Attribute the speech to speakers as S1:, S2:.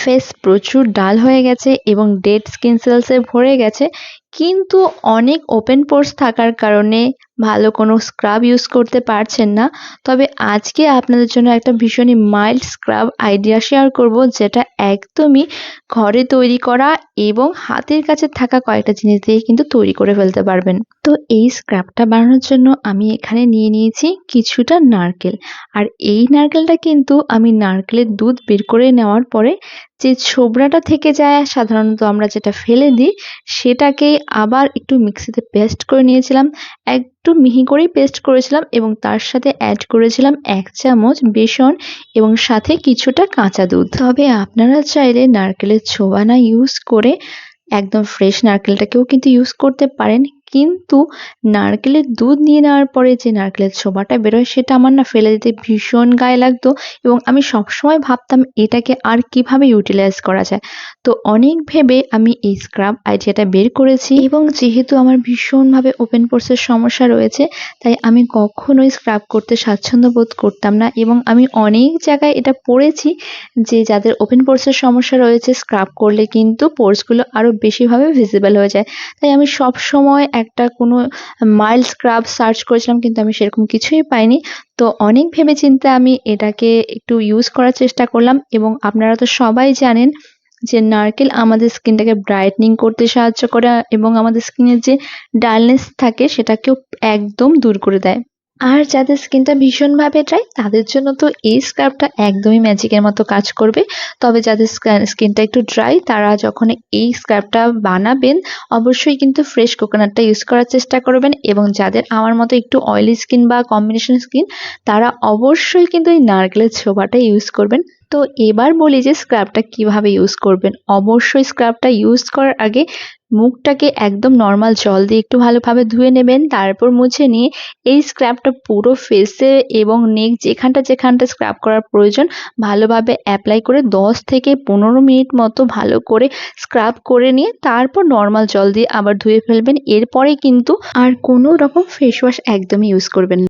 S1: Face প্রচুর ডাল হয়ে গেছে এবং ডেড স্কিন সেলসে ভরে গেছে, কিন্তু অনেক ওপেন পোরস থাকার কারণে ভালো কোনো স্ক্রাব ইউজ করতে পারছেন না। তবে আজকে আপনাদের জন্য একটা ভীষণই মাইল্ড স্ক্রাব আইডিয়া শেয়ার করব, যেটা একদমই ঘরে তৈরি করা এবং হাতের কাছে থাকা কয়েকটা জিনিস দিয়ে কিন্তু তৈরি করে ফেলতে পারবেন। তো এই স্ক্রাবটা বানানোর জন্য আমি এখানে নিয়ে নিয়েছি কিছুটা নারকেল। আর এই নারকেলটা কিন্তু আমি নারকেলের দুধ বের করে নেওয়ার পরে যে ছোবড়াটা থেকে যায় সাধারণত আমরা যেটা ফেলে দিই, সেটাকেই আবার একটু মিক্সিতে পেস্ট করে নিয়েছিলাম। একটু মিহি করেই পেস্ট করেছিলাম এবং তার সাথে অ্যাড করেছিলাম ১ চামচ বেসন এবং সাথে কিছুটা কাঁচা দুধ। তবে আপনারা চাইলে নারকেলের ছোবা না ইউজ করে একদম ফ্রেশ নারকেলটাকেও কিন্তু ইউজ করতে পারেন। কিন্তু নারকেলের দুধ নিয়ে নেওয়ার পরে যে নারকেলের ছোবাটা বেরোয় সেটা আমার না ফেলে দিতে ভীষণ গায়ে লাগতো এবং আমি সবসময় ভাবতাম এটাকে আর কিভাবে ইউটিলাইজ করা যায়। তো অনেক ভেবে আমি এই স্ক্রাব আইডিয়াটা বের করেছি এবং যেহেতু আমার ভীষণভাবে ওপেন পোরসের সমস্যা রয়েছে, তাই আমি কখনোই স্ক্রাব করতে স্বাচ্ছন্দ্য বোধ করতাম না এবং আমি অনেক জায়গায় এটা পড়েছি যে যাদের ওপেন পোরসের সমস্যা রয়েছে স্ক্রাব করলে কিন্তু পোরসগুলো আরও বেশিভাবে ভিজিবল হয়ে যায়। তাই আমি সবসময় একটা কোনো মাইল্ড স্ক্রাব সার্চ করেছিলাম, কিন্তু আমি সেরকম কিছুই পাইনি। তো অনেক ভেবেচিন্তে আমি এটাকে একটু ইউজ করার চেষ্টা করলাম এবং আপনারা তো সবাই জানেন যে নারকেল আমাদের স্কিনটাকে ব্রাইটনিং করতে সাহায্য করে এবং আমাদের স্কিনের যে ডালনেস থাকে সেটাকেও একদম দূর করে দেয়। আর যাদের স্কিনটা ভীষণভাবে ড্রাই তাদের জন্য তো এই স্ক্রাবটা একদমই ম্যাজিকের মতো কাজ করবে। তবে যাদের স্কিনটা একটু ড্রাই তারা যখন এই স্ক্রাবটা বানাবেন অবশ্যই কিন্তু ফ্রেশ কোকোনাটটা ইউজ করার চেষ্টা করবেন এবং যাদের আমার মতো একটু অয়েলি স্কিন বা কম্বিনেশন স্কিন তারা অবশ্যই কিন্তু এই নারকেলের ছোবাটা ইউজ করবেন। তো এবার বলি যে স্ক্রাবটা কিভাবে ইউজ করবেন। অবশ্যই স্ক্রাবটা ইউজ করার আগে মুখটাকে একদম নর্মাল জল দিয়ে একটু ভালোভাবে ধুয়ে নেবেন, তারপর মুছে নিয়ে এই স্ক্রাবটা পুরো ফেসে এবং নেক যেখানটা স্ক্রাব করার প্রয়োজন ভালোভাবে অ্যাপ্লাই করে 10 থেকে 15 মিনিট মতো ভালো করে স্ক্রাব করে নিয়ে তারপর নর্মাল জল দিয়ে আবার ধুয়ে ফেলবেন। এরপরে কিন্তু আর কোনো রকম ফেস ওয়াশ একদমই ইউজ করবেন না।